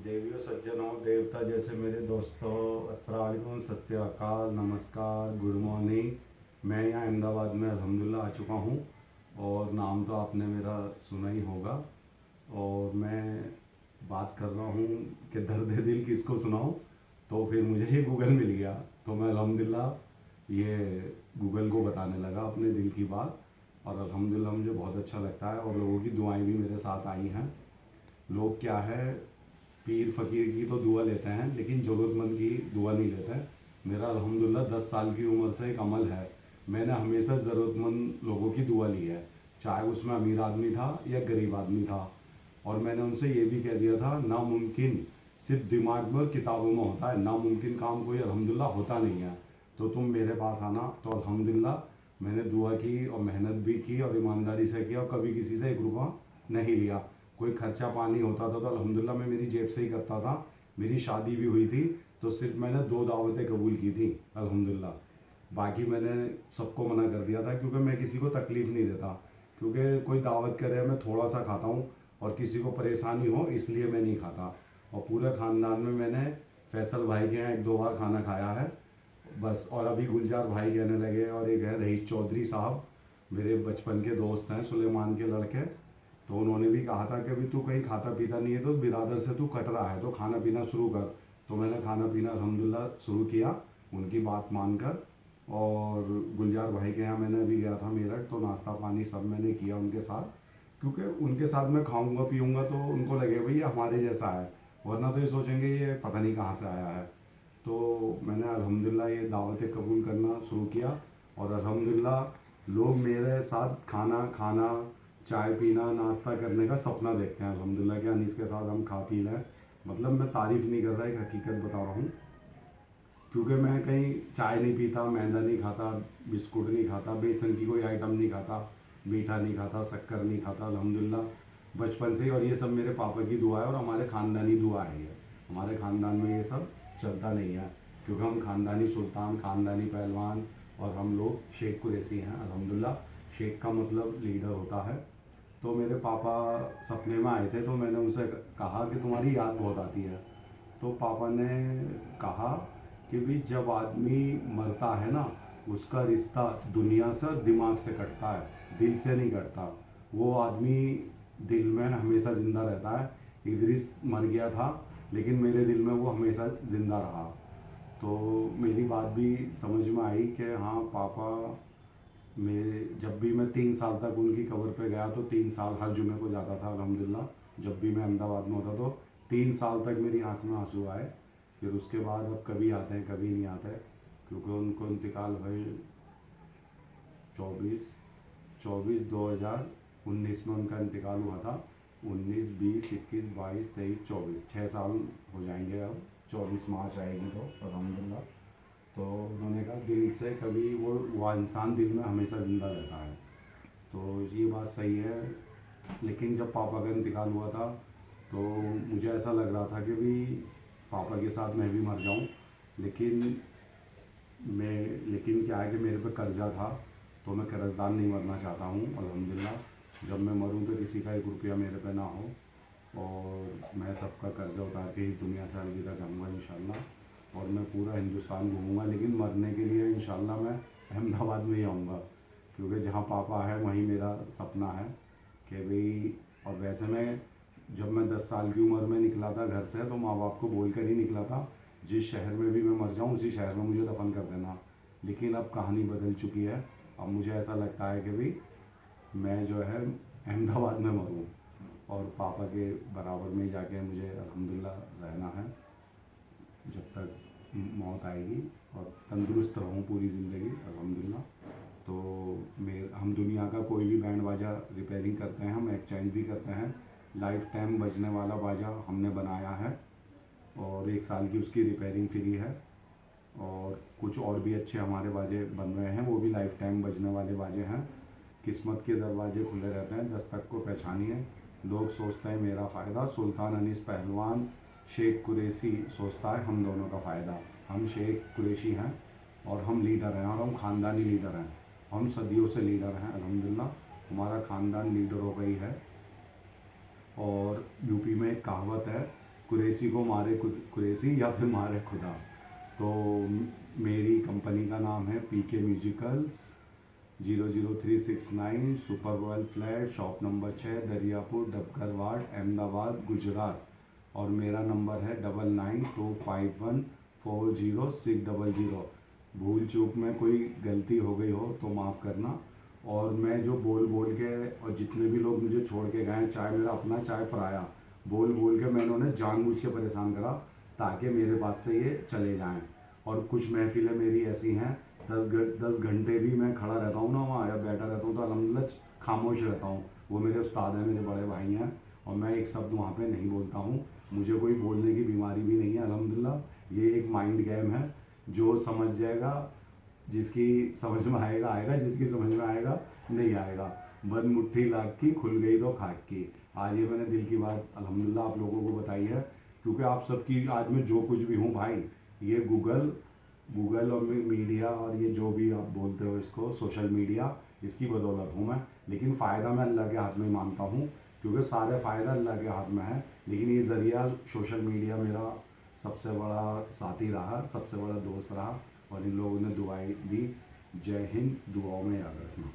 देवियों सज्जनों देवता जैसे मेरे दोस्तों, अस्सलाम वालेकुम, सत श्री अकाल, नमस्कार, गुड मॉर्निंग। मैं यहाँ अहमदाबाद में अल्हम्दुलिल्लाह आ चुका हूँ और नाम तो आपने मेरा सुना ही होगा। और मैं बात कर रहा हूँ कि दर्द दिल किसको सुनाऊँ, तो फिर मुझे ही गूगल मिल गया। तो मैं अल्हम्दुलिल्लाह ये गूगल को बताने लगा अपने दिल की बात। और अल्हम्दुलिल्लाह मुझे बहुत अच्छा लगता है और लोगों की दुआएं भी मेरे साथ आई हैं। लोग क्या है, पीर फ़कीर की तो दुआ लेते हैं लेकिन ज़रूरतमंद की दुआ नहीं लेते हैं। मेरा अल्हम्दुलिल्लाह 10 साल की उम्र से एक अमल है, मैंने हमेशा ज़रूरतमंद लोगों की दुआ ली है, चाहे उसमें अमीर आदमी था या गरीब आदमी था। और मैंने उनसे ये भी कह दिया था, नामुमकिन सिर्फ दिमाग में और किताबों में होता है, नामुमकिन काम कोई अल्हम्दुलिल्लाह होता नहीं है। तो तुम मेरे पास आना। तो अल्हम्दुलिल्लाह मैंने दुआ की और मेहनत भी की और ईमानदारी से की और कभी किसी से 1 रुपया नहीं लिया। कोई खर्चा पानी होता था तो अल्हम्दुलिल्लाह मैं मेरी जेब से ही करता था। मेरी शादी भी हुई थी तो सिर्फ मैंने 2 दावतें कबूल की थी अल्हम्दुलिल्लाह। बाकी मैंने सबको मना कर दिया था क्योंकि मैं किसी को तकलीफ़ नहीं देता। क्योंकि कोई दावत करे मैं थोड़ा सा खाता हूँ और किसी को परेशानी हो इसलिए मैं नहीं खाता। और पूरे ख़ानदान में मैंने फैसल भाई के यहाँ 1-2 बार खाना खाया है बस। और अभी गुलजार भाई कहने लगे, और एक है रईस चौधरी साहब, मेरे बचपन के दोस्त हैं, सुलेमान के लड़के। तो उन्होंने भी कहा था कि अभी तू कहीं खाता पीता नहीं है तो बिरादर से तू कट रहा है तो खाना पीना शुरू कर। तो मैंने खाना पीना अल्हम्दुलिल्लाह शुरू किया उनकी बात मानकर। और गुलजार भाई के यहाँ मैंने अभी गया था मेरठ, तो नाश्ता पानी सब मैंने किया उनके साथ, क्योंकि उनके साथ मैं खाऊंगा पीऊँगा तो उनको लगे भाई ये हमारे जैसा है, वरना तो ये सोचेंगे ये पता नहीं कहाँ से आया है। तो मैंने अल्हम्दुलिल्लाह ये दावतें कबूल करना शुरू किया और अल्हम्दुलिल्लाह लोग मेरे साथ खाना खाना, चाय पीना, नाश्ता करने का सपना देखते हैं अल्हम्दुलिल्लाह कि अनीस के साथ हम खा पी लें। मतलब मैं तारीफ़ नहीं कर रहा, एक हकीकत बता रहा हूँ। क्योंकि मैं कहीं चाय नहीं पीता, मैदा नहीं खाता, बिस्कुट नहीं खाता, बेसन की कोई आइटम नहीं खाता, मीठा नहीं खाता, शक्कर नहीं खाता अल्हम्दुलिल्लाह बचपन से ही। और ये सब मेरे पापा की दुआ है और हमारे ख़ानदानी दुआ है ये। हमारे ख़ानदान में ये सब चलता नहीं है क्योंकि हम ख़ानदानी सुल्तान, ख़ानदानी पहलवान और हम लोग शेख कुरैशी हैं अल्हम्दुलिल्लाह। शेख का मतलब लीडर होता है। तो मेरे पापा सपने में आए थे तो मैंने उनसे कहा कि तुम्हारी याद बहुत आती है। तो पापा ने कहा कि भाई जब आदमी मरता है ना, उसका रिश्ता दुनिया से और दिमाग से कटता है, दिल से नहीं कटता। वो आदमी दिल में हमेशा ज़िंदा रहता है। इदरीस मर गया था लेकिन मेरे दिल में वो हमेशा ज़िंदा रहा। तो मेरी बात भी समझ में आई कि हाँ पापा मेरे, जब भी मैं 3 साल तक उनकी कब्र पे गया तो 3 साल हर जुमे को जाता था अल्हम्दुलिल्लाह। जब भी मैं अहमदाबाद में होता तो 3 साल तक मेरी आंख में आंसू आए। फिर उसके बाद अब कभी आते हैं कभी नहीं आते, क्योंकि उनको इंतकाल हुए 24/24/2019 में उनका इंतकाल हुआ था। 19, 20, 21, 22, 23, 24 6 साल हो जाएंगे अब। 24 मार्च आएगी तो अल्हम्दुलिल्लाह। तो उन्होंने कहा दिल से कभी वो इंसान दिल में हमेशा ज़िंदा रहता है। तो ये बात सही है। लेकिन जब पापा का इंतकाल हुआ था तो मुझे ऐसा लग रहा था कि भाई पापा के साथ मैं भी मर जाऊं। लेकिन लेकिन क्या है कि मेरे पे कर्जा था तो मैं कर्जदार नहीं मरना चाहता हूँ अल्हम्दुलिल्लाह। जब मैं मरूँ तो किसी का 1 रुपया मेरे पे ना हो और मैं सबका कर्जा उतार के इस दुनिया से अलविदा कहूँगा इंशाल्लाह। और मैं पूरा हिंदुस्तान घूमूंगा लेकिन मरने के लिए इंशाल्लाह मैं अहमदाबाद में ही आऊँगा, क्योंकि जहाँ पापा है वहीं मेरा सपना है कि भाई। और वैसे जब मैं 10 साल की उम्र में निकला था घर से तो माँ बाप को बोल कर ही निकला था, जिस शहर में भी मैं मर जाऊँ उसी शहर में मुझे दफन कर देना। लेकिन अब कहानी बदल चुकी है। अब मुझे ऐसा लगता है कि भाई मैं जो है अहमदाबाद में मरूँ और पापा के बराबर में जाके मुझे अल्हम्दुलिल्लाह रहना है जब तक मौत आएगी, और तंदुरुस्त रहूँ पूरी ज़िंदगी अल्हम्दुलिल्लाह। तो हम दुनिया का कोई भी बैंड बाजा रिपेयरिंग करते हैं, हम एक्सचेंज भी करते हैं। लाइफ टाइम बजने वाला बाजा हमने बनाया है और 1 साल की उसकी रिपेयरिंग फ्री है। और कुछ और भी अच्छे हमारे बाजे बन रहे हैं, वो भी लाइफ टाइम बजने वाले बाजे हैं। किस्मत के दरवाजे खुले रहते हैं, दस्तक को पहचानिए। लोग सोचते हैं मेरा फ़ायदा, सुल्तान अनीस पहलवान शेख कुरैशी सोचता है हम दोनों का फ़ायदा। हम शेख कुरैशी हैं और हम लीडर हैं और हम ख़ानदानी लीडर हैं। हम सदियों से लीडर हैं अल्हम्दुलिल्लाह। हमारा ख़ानदान लीडरों का ही है। और यूपी में एक कहावत है कुरैशी को मारे कुरैशी या फिर मारे खुदा। तो मेरी कंपनी का नाम है PK musicals 00369 super royal flat, shop number 6, Dariyapur, Dabgar ward, Ahmedabad, Gujarat. और मेरा नंबर है 9925140600। भूल चूक में कोई गलती हो गई हो तो माफ़ करना। और मैं जो बोल बोल के और जितने भी लोग मुझे छोड़ के गए, चाहे मेरा अपना चाहे पराया, बोल बोल के मैंने उन्हें जानबूझ के परेशान करा ताकि मेरे पास से ये चले जाएं। और कुछ महफिलें मेरी ऐसी हैं 10 घंटे भी मैं खड़ा रहता हूँ ना वहाँ या बैठा रहता हूँ तो अल्हम्दुलिल्लाह खामोश रहता हूँ। वो मेरे उस्ताद हैं, मेरे बड़े भाई हैं, और मैं एक शब्द वहाँ पे नहीं बोलता हूँ। मुझे कोई बोलने की बीमारी भी नहीं है अल्हम्दुलिल्लाह। ये एक माइंड गेम है, जो समझ जाएगा, जिसकी समझ में आएगा आएगा, जिसकी समझ में आएगा नहीं आएगा। बंद मुट्ठी लाख की खुल गई तो खाक की। आज ये मैंने दिल की बात अल्हम्दुलिल्लाह आप लोगों को बताई है, क्योंकि आप सबकी आज मैं जो कुछ भी हूँ भाई, ये गूगल और मीडिया और ये जो भी आप बोलते हो इसको सोशल मीडिया, इसकी बदौलत हूँ मैं। लेकिन फ़ायदा मैं अल्लाह के हाथ में मानता हूँ, क्योंकि सारे फ़ायदा अल्लाह के हाथ में है। लेकिन ये ज़रिया सोशल मीडिया मेरा सबसे बड़ा साथी रहा, सबसे बड़ा दोस्त रहा, और इन लोगों ने दुआएं दी। जय हिंद, दुआओं में याद रखना।